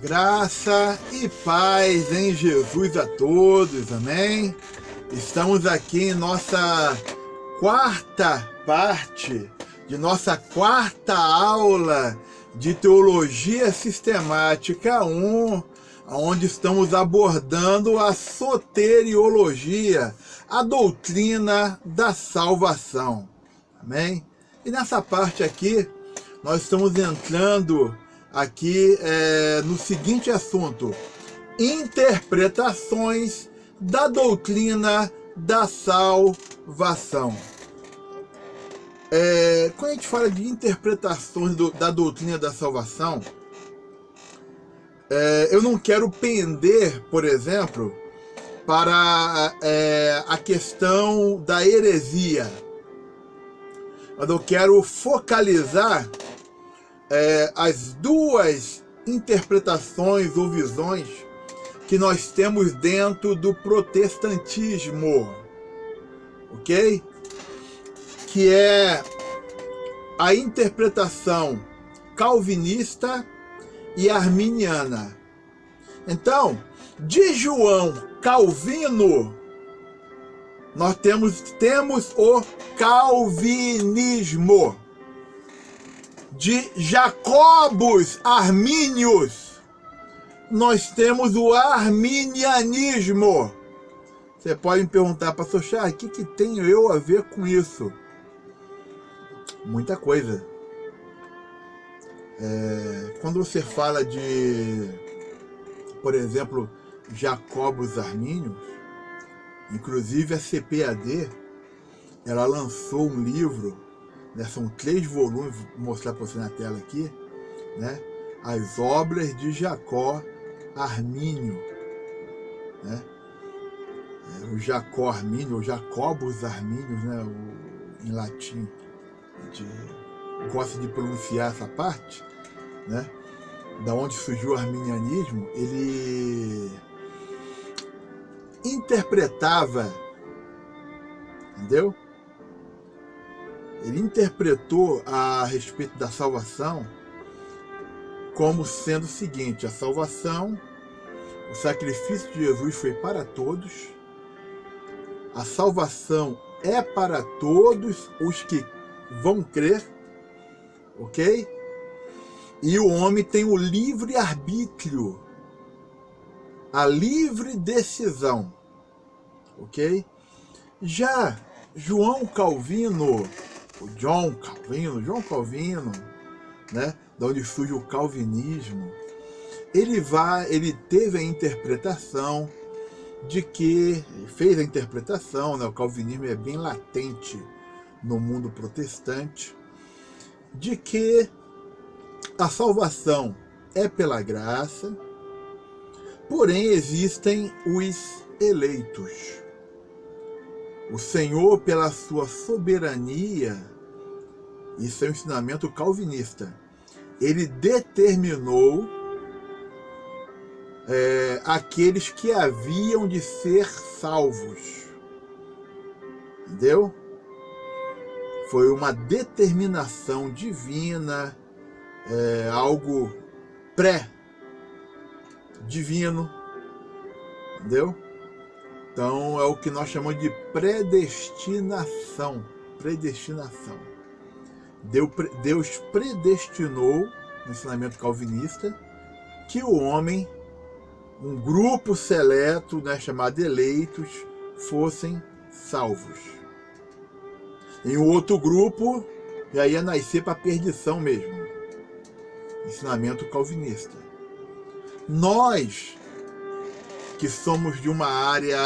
Graça e paz em Jesus a todos, amém? Estamos aqui em nossa quarta parte de nossa quarta aula de Teologia Sistemática 1, onde estamos abordando a soteriologia, a doutrina da salvação, amém? E nessa parte aqui, nós estamos entrando aqui no seguinte assunto: interpretações da doutrina da salvação. Quando a gente fala de interpretações da doutrina da salvação, eu não quero pender, por exemplo, para a questão da heresia, mas eu quero focalizar as duas interpretações ou visões que nós temos dentro do protestantismo, ok? Que é a interpretação calvinista e arminiana. Então, de João Calvino, nós temos o calvinismo. De Jacobus Armínios, nós temos o arminianismo. Você pode me perguntar, pastor Charles, o que tenho eu a ver com isso? Muita coisa. Quando você fala de, por exemplo, Jacobus Armínios, inclusive a CPAD, ela lançou um livro, né, são 3 volumes, vou mostrar para você na tela aqui, né, as obras de Jacó Armínio, né, o Jacó Armínio, ou Jacobus Armínios, né, em latim, a gente gosta de pronunciar essa parte, né, da onde surgiu o arminianismo. Ele interpretava, entendeu? Ele interpretou a respeito da salvação como sendo o seguinte: a salvação, o sacrifício de Jesus foi para todos, a salvação é para todos os que vão crer, ok? E o homem tem o livre arbítrio, a livre decisão, ok? Já João Calvino, João Calvino, né, da onde surge o calvinismo, ele teve a interpretação de que, fez a interpretação, né, o calvinismo é bem latente no mundo protestante, de que a salvação é pela graça, porém existem os eleitos. O Senhor, pela sua soberania, isso é um ensinamento calvinista, ele determinou aqueles que haviam de ser salvos. Entendeu? Foi uma determinação divina, algo pré-divino, entendeu? Então é o que nós chamamos de predestinação. Deus predestinou, no ensinamento calvinista, que o homem, um grupo seleto, né, chamado eleitos, fossem salvos. Em um outro grupo já ia nascer para a perdição mesmo. Ensinamento calvinista. Nós, que somos de uma área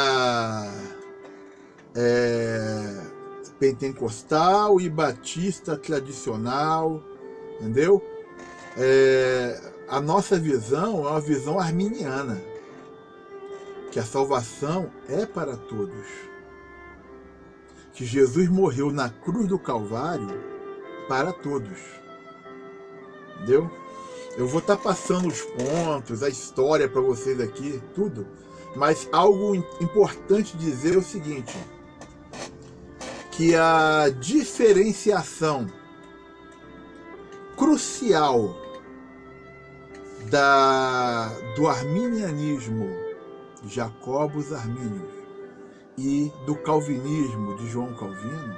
pentecostal e batista tradicional, entendeu? A nossa visão é uma visão arminiana, que a salvação é para todos, que Jesus morreu na cruz do Calvário para todos, entendeu? Eu vou estar passando os pontos, a história para vocês aqui, tudo, mas algo importante dizer é o seguinte: que a diferenciação crucial do arminianismo, de Jacobus Arminius, e do calvinismo, de João Calvino,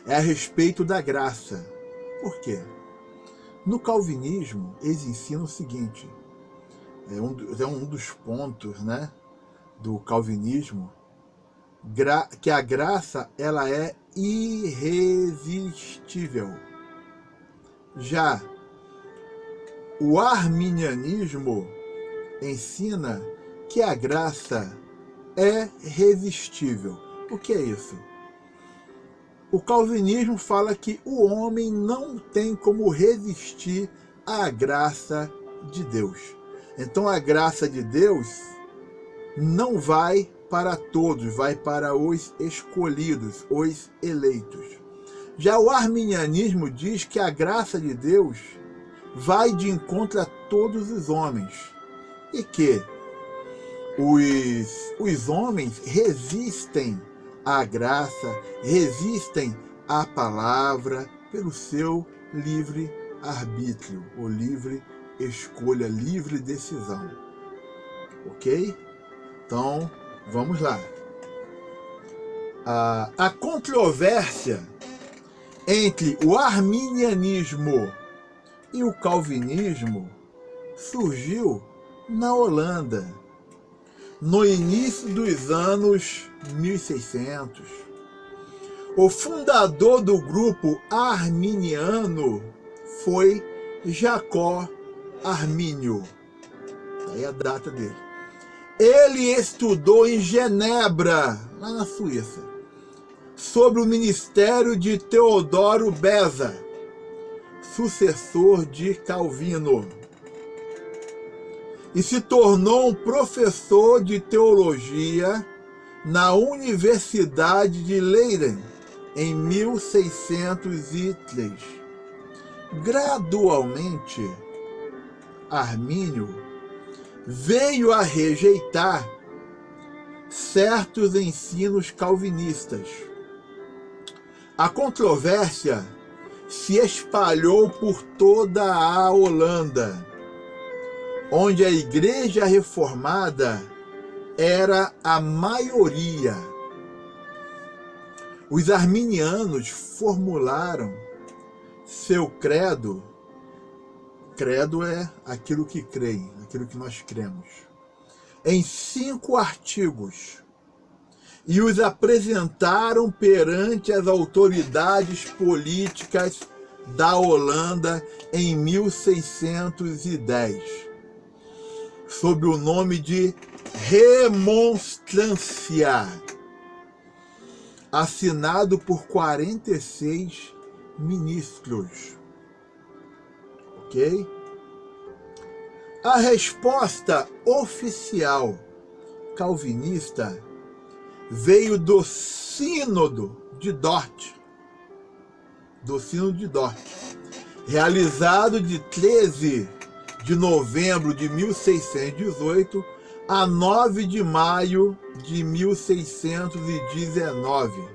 é a respeito da graça. Por quê? No calvinismo, eles ensinam o seguinte, é um dos pontos, né, do calvinismo, que a graça ela é irresistível. Já o arminianismo ensina que a graça é resistível. O que é isso? O calvinismo fala que o homem não tem como resistir à graça de Deus. Então a graça de Deus não vai para todos, vai para os escolhidos, os eleitos. Já o arminianismo diz que a graça de Deus vai de encontro a todos os homens e que os homens resistem à graça, resistem à palavra pelo seu livre arbítrio, ou livre escolha, livre decisão. Ok? Então, vamos lá. A controvérsia entre o arminianismo e o calvinismo surgiu na Holanda, no início dos anos 1600. O fundador do grupo arminiano foi Jacó Armínio. Aí a data dele. Ele estudou em Genebra, lá na Suíça, sob o ministério de Teodoro Beza, sucessor de Calvino, e se tornou um professor de teologia na Universidade de Leiden em 1603. Gradualmente, Armínio veio a rejeitar certos ensinos calvinistas. A controvérsia se espalhou por toda a Holanda, onde a Igreja Reformada era a maioria. Os arminianos formularam seu credo. Credo é aquilo que creem, aquilo que nós cremos, em 5 artigos, e os apresentaram perante as autoridades políticas da Holanda em 1610, sob o nome de Remonstrância, assinado por 46 ministros. Ok? A resposta oficial calvinista veio do Sínodo de Dort, realizado de 13 de novembro de 1618 a 9 de maio de 1619,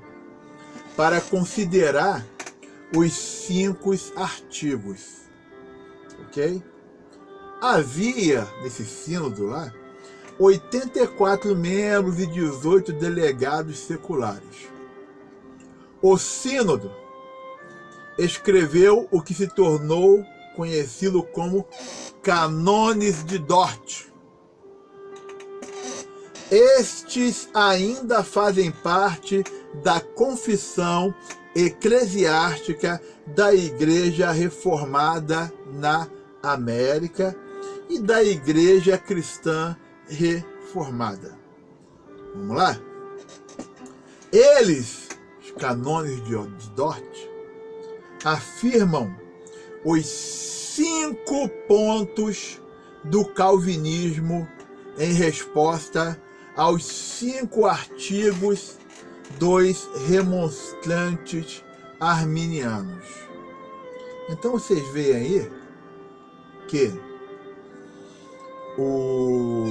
para considerar os 5 artigos. Ok? Havia, nesse sínodo lá, 84 membros e 18 delegados seculares. O sínodo escreveu o que se tornou conhecido como Cânones de Dort. Estes ainda fazem parte da confissão eclesiástica da Igreja Reformada na América e da Igreja Cristã Reformada. Vamos lá? Eles, os Cânones de Dort, afirmam os 5 pontos do calvinismo em resposta aos 5 artigos dos remonstrantes arminianos. Então vocês veem aí que o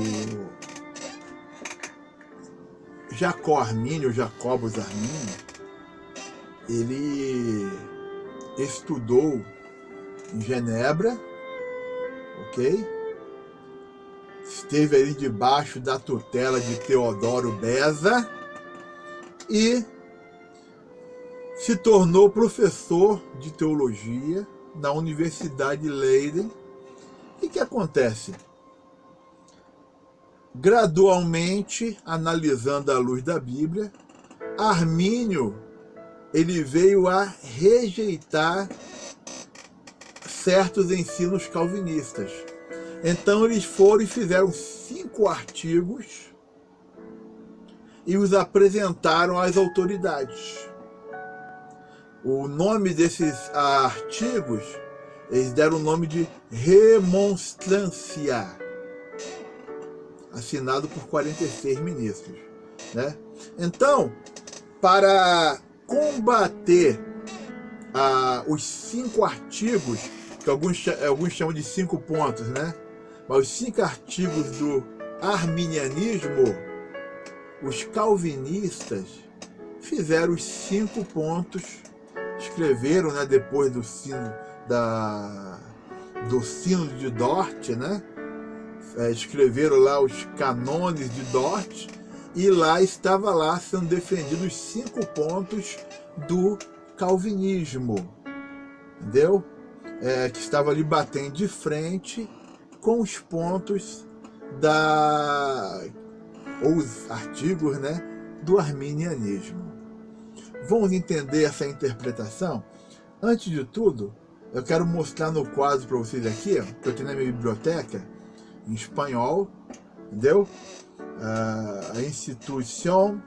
Jacobus Armínio, ele estudou em Genebra, ok? esteve ali debaixo da tutela de Teodoro Beza e se tornou professor de teologia na Universidade de Leiden. E o que acontece? Gradualmente, analisando à luz da Bíblia, Armínio ele veio a rejeitar certos ensinos calvinistas. Então eles foram e fizeram 5 artigos e os apresentaram às autoridades. O nome desses artigos, eles deram o nome de Remonstrância, assinado por 46 ministros, né? Então, para combater os 5 artigos, que alguns chamam de 5 pontos, né? Mas os 5 artigos do arminianismo, os calvinistas fizeram os 5 pontos, escreveram, né, depois do sino de Dort, né? Escreveram lá os canones de Dort, e lá estava lá sendo defendidos os 5 pontos do calvinismo, entendeu? Que estava ali batendo de frente com os pontos ou os artigos, né, do arminianismo. Vamos entender essa interpretação? Antes de tudo, eu quero mostrar no quadro para vocês aqui, ó, que eu tenho na minha biblioteca, em espanhol, entendeu? A Instituição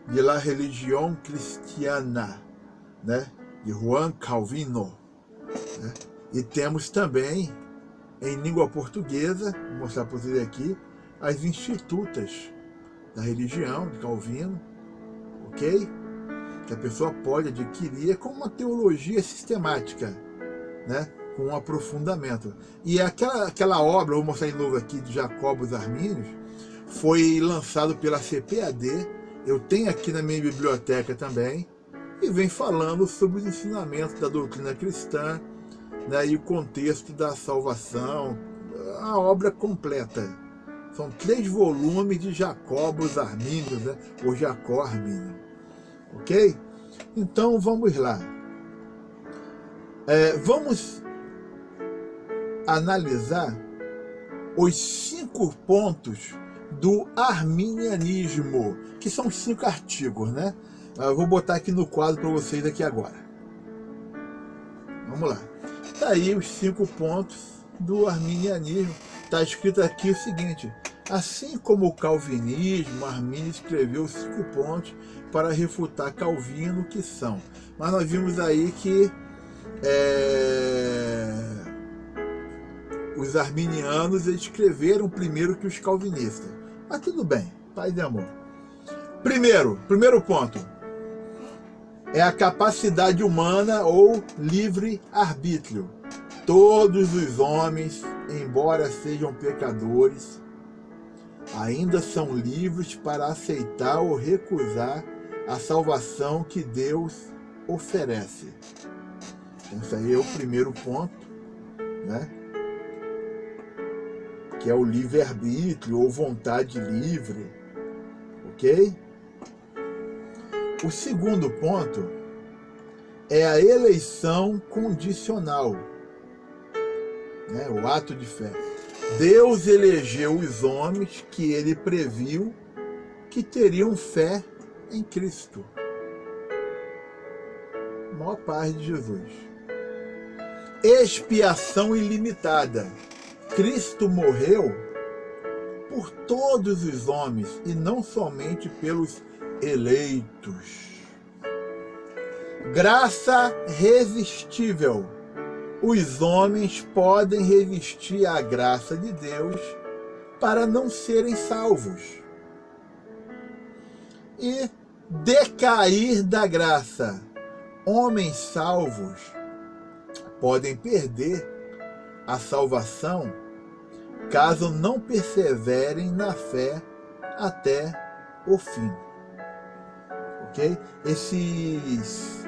de la Religión Cristiana, né, de Juan Calvino, né? E temos também, em língua portuguesa, vou mostrar para vocês aqui, as Institutas da Religião de Calvino, ok? Que a pessoa pode adquirir como uma teologia sistemática, né? Com um aprofundamento. E aquela obra, vou mostrar de novo aqui, de Jacobus Arminius, foi lançado pela CPAD, eu tenho aqui na minha biblioteca também, e vem falando sobre os ensinamentos da doutrina cristã, né, e o contexto da salvação, a obra completa. São 3 volumes de Jacobus Arminius, né, ou Jacó Armínio. Ok? Então vamos lá. Vamos analisar os 5 pontos do arminianismo, que são 5 artigos, né? Eu vou botar aqui no quadro para vocês aqui agora. Vamos lá. Tá aí os 5 pontos do arminianismo. Está escrito aqui o seguinte: assim como o calvinismo, Armínio escreveu 5 pontos para refutar Calvino, que são. Mas nós vimos aí que os arminianos escreveram primeiro que os calvinistas. Mas tudo bem, paz e amor. Primeiro ponto é a capacidade humana ou livre-arbítrio. Todos os homens, embora sejam pecadores, ainda são livres para aceitar ou recusar a salvação que Deus oferece. Esse aí é o primeiro ponto, né? Que é o livre-arbítrio ou vontade livre, ok? O segundo ponto é a eleição condicional, né? O ato de fé. Deus elegeu os homens que ele previu que teriam fé em Cristo. Maior paz de Jesus. Expiação ilimitada. Cristo morreu por todos os homens e não somente pelos eleitos. Graça resistível. Os homens podem resistir à graça de Deus para não serem salvos. E decair da graça. Homens salvos podem perder a salvação caso não perseverem na fé até o fim. Ok? Esses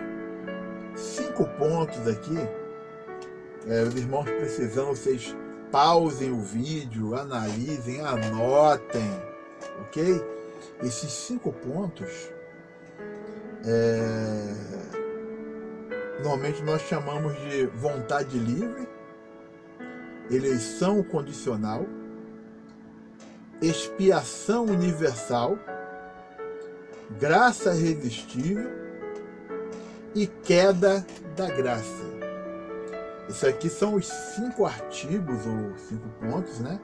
5 pontos aqui, os irmãos precisando, vocês pausem o vídeo, analisem, anotem, ok? Esses 5 pontos, normalmente nós chamamos de vontade livre, eleição condicional, expiação universal, graça irresistível e queda da graça. Isso aqui são os 5 artigos, ou 5 pontos, né,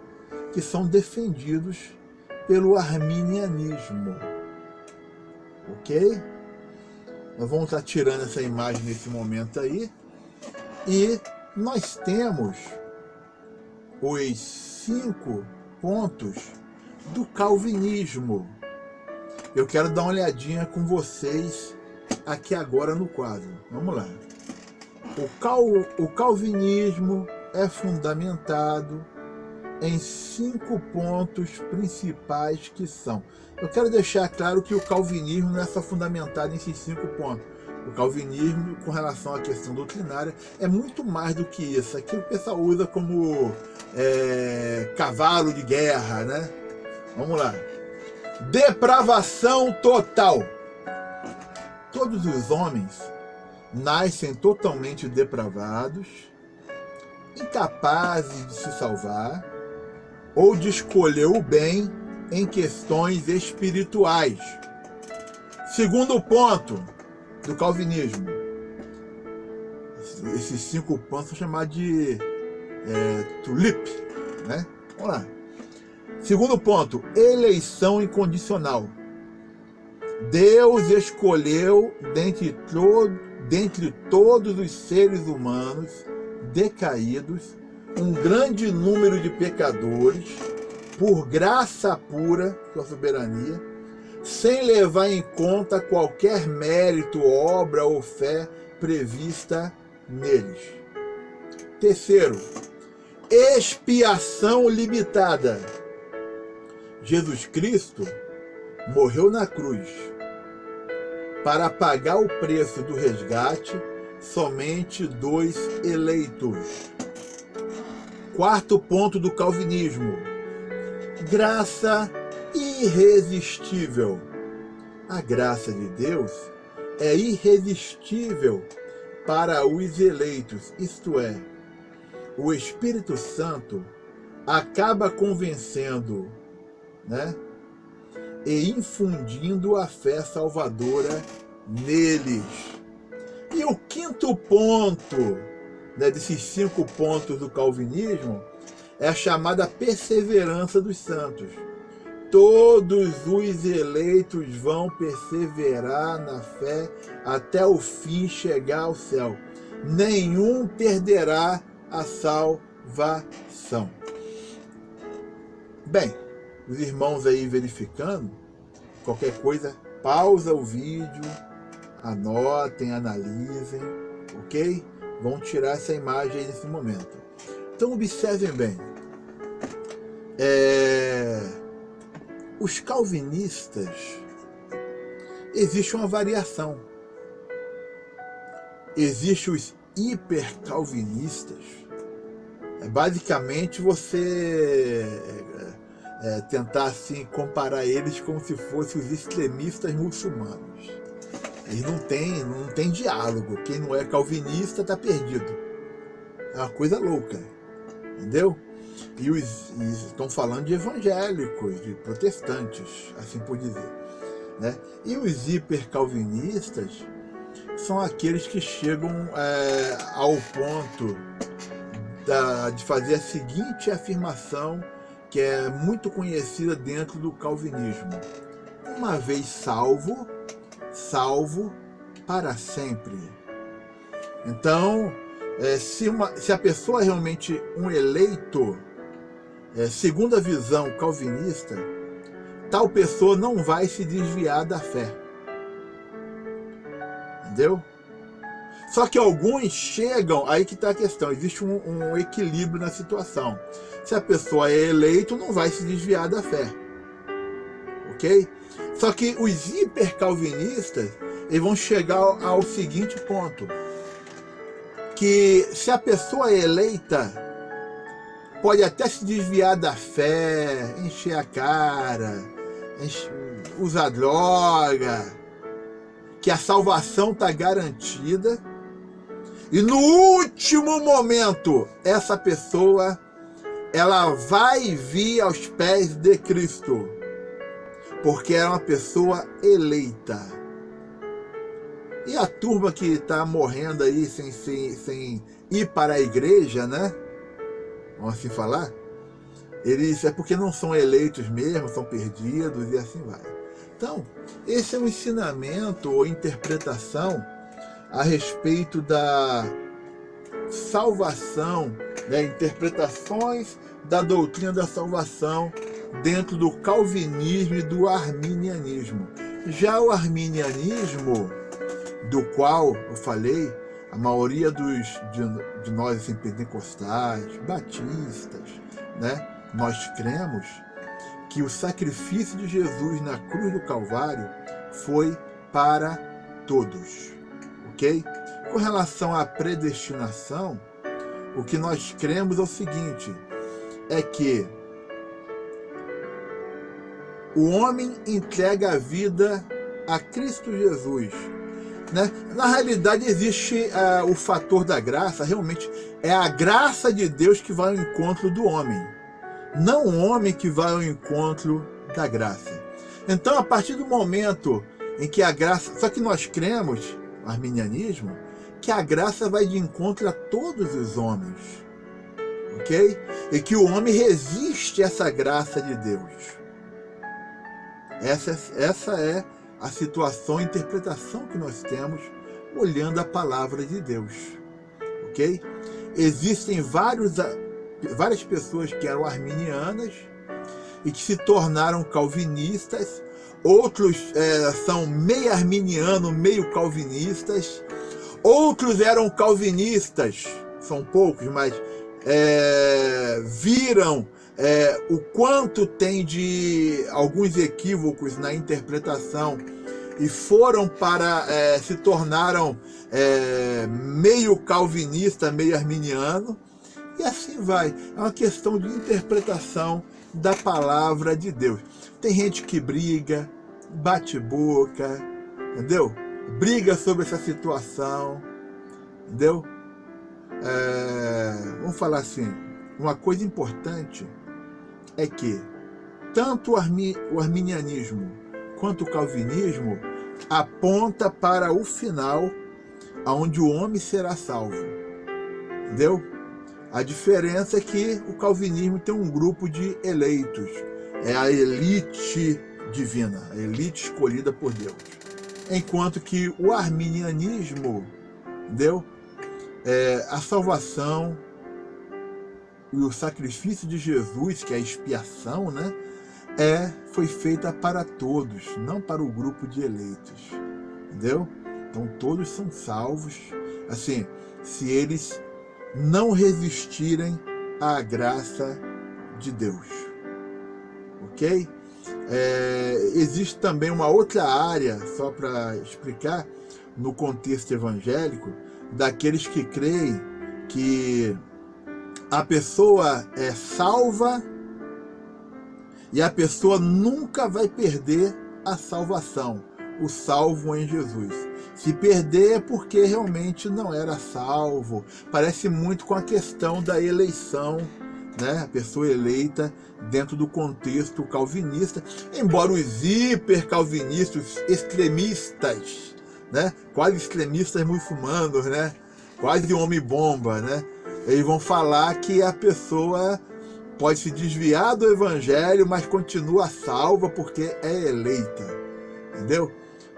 que são defendidos pelo arminianismo. Ok? Nós vamos estar tirando essa imagem nesse momento aí. E nós temos os 5 pontos do calvinismo. Eu quero dar uma olhadinha com vocês aqui agora no quadro. Vamos lá. O calvinismo é fundamentado em 5 pontos principais que são. Eu quero deixar claro que o calvinismo não é só fundamentado nesses 5 pontos. O calvinismo, com relação à questão doutrinária, é muito mais do que isso. Aqui o pessoal usa como cavalo de guerra, né? Vamos lá. Depravação total. Todos os homens nascem totalmente depravados, incapazes de se salvar ou de escolher o bem em questões espirituais. Segundo ponto do calvinismo. Esses 5 pontos são chamados de tulip, né? Vamos lá. Segundo ponto, eleição incondicional. Deus escolheu dentre todos os seres humanos decaídos um grande número de pecadores por graça pura, sua soberania, sem levar em conta qualquer mérito, obra ou fé prevista neles. Terceiro, expiação limitada. Jesus Cristo morreu na cruz para pagar o preço do resgate somente dos eleitos. Quarto ponto do calvinismo. Graça irresistível. A graça de Deus é irresistível para os eleitos, isto é, o Espírito Santo acaba convencendo, né, e infundindo a fé salvadora neles. E o quinto ponto, né, desses 5 pontos do calvinismo é a chamada perseverança dos santos. Todos os eleitos vão perseverar na fé até o fim chegar ao céu. Nenhum perderá a salvação. Bem, os irmãos aí verificando, qualquer coisa, pausa o vídeo, anotem, analisem, ok? Vão tirar essa imagem aí nesse momento. Então observem bem. Os calvinistas, existe uma variação. Existem os hipercalvinistas. Basicamente você tentar assim comparar eles como se fossem os extremistas muçulmanos. Eles não tem diálogo. Quem não é calvinista está perdido. É uma coisa louca, entendeu? E estão falando de evangélicos, de protestantes, assim por dizer, né? E os hipercalvinistas são aqueles que chegam ao ponto de fazer a seguinte afirmação, que é muito conhecida dentro do calvinismo: uma vez salvo, salvo para sempre. Então, se a pessoa é realmente um eleito, segundo a visão calvinista, tal pessoa não vai se desviar da fé. Entendeu? Só que alguns chegam, aí que está a questão, existe um equilíbrio na situação. Se a pessoa é eleito, não vai se desviar da fé. Ok? Só que os hipercalvinistas, eles vão chegar ao seguinte ponto: que se a pessoa é eleita, pode até se desviar da fé, encher a cara, usar droga, que a salvação está garantida, e no último momento, essa pessoa, ela vai vir aos pés de Cristo, porque é uma pessoa eleita. E a turma que está morrendo aí sem ir para a igreja, né? Vamos assim falar, eles é porque não são eleitos mesmo, são perdidos e assim vai. Então, esse é um ensinamento ou interpretação a respeito da salvação, né, interpretações da doutrina da salvação dentro do calvinismo e do arminianismo. Já o arminianismo, do qual eu falei, a maioria de nós assim, pentecostais, batistas, né, nós cremos que o sacrifício de Jesus na cruz do Calvário foi para todos. Ok? Com relação à predestinação, o que nós cremos é o seguinte, é que o homem entrega a vida a Cristo Jesus, né? Na realidade existe o fator da graça, realmente é a graça de Deus que vai ao encontro do homem, não o homem que vai ao encontro da graça. Então, a partir do momento em que a graça, só que nós cremos, arminianismo, que a graça vai de encontro a todos os homens, ok? E que o homem resiste a essa graça de Deus. Essa é a situação, a interpretação que nós temos olhando a palavra de Deus, ok? Existem várias pessoas que eram arminianas e que se tornaram calvinistas, outros são meio arminiano, meio calvinistas, outros eram calvinistas, são poucos, mas viram o quanto tem de alguns equívocos na interpretação e foram se tornaram meio calvinista, meio arminiano, e assim vai. É uma questão de interpretação da palavra de Deus. Tem gente que briga, bate boca, entendeu? Briga sobre essa situação, entendeu? Vamos falar assim, uma coisa importante é que tanto o arminianismo quanto o calvinismo aponta para o final, onde o homem será salvo, entendeu? A diferença é que o calvinismo tem um grupo de eleitos, é a elite divina, a elite escolhida por Deus, enquanto que o arminianismo, entendeu? A salvação e o sacrifício de Jesus, que é a expiação, né, foi feita para todos, não para o grupo de eleitos, entendeu? Então todos são salvos, assim, se eles não resistirem à graça de Deus, ok? Existe também uma outra área, só para explicar, no contexto evangélico, daqueles que creem que a pessoa é salva e a pessoa nunca vai perder a salvação, o salvo em Jesus. Se perder é porque realmente não era salvo. Parece muito com a questão da eleição, né? A pessoa eleita dentro do contexto calvinista, embora os hiper-calvinistas, extremistas, né? Quase extremistas muçulmanos, né? Quase homem-bomba, né? Eles vão falar que a pessoa pode se desviar do evangelho, mas continua salva porque é eleita, entendeu?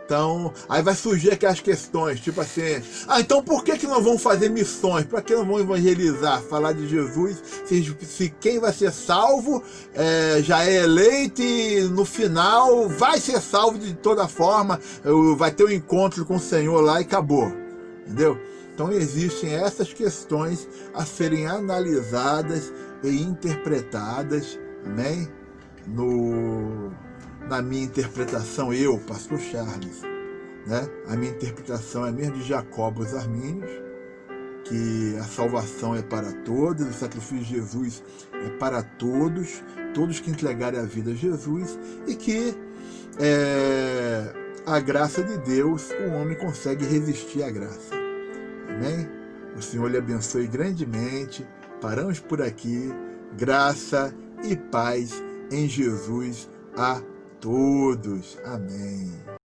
Então, aí vai surgir aquelas questões, tipo assim, então por que não vão fazer missões? Para que não vão evangelizar, falar de Jesus, se quem vai ser salvo já é eleito e no final vai ser salvo de toda forma, vai ter um encontro com o Senhor lá e acabou, entendeu? Então existem essas questões a serem analisadas e interpretadas, amém? Na minha interpretação, pastor Charles, né? A minha interpretação é mesmo de Jacó os Armínios, que a salvação é para todos, o sacrifício de Jesus é para todos, todos que entregarem a vida a Jesus, e que a graça de Deus, o homem consegue resistir à graça. Amém? O Senhor lhe abençoe grandemente. Paramos por aqui. Graça e paz em Jesus a todos. Amém.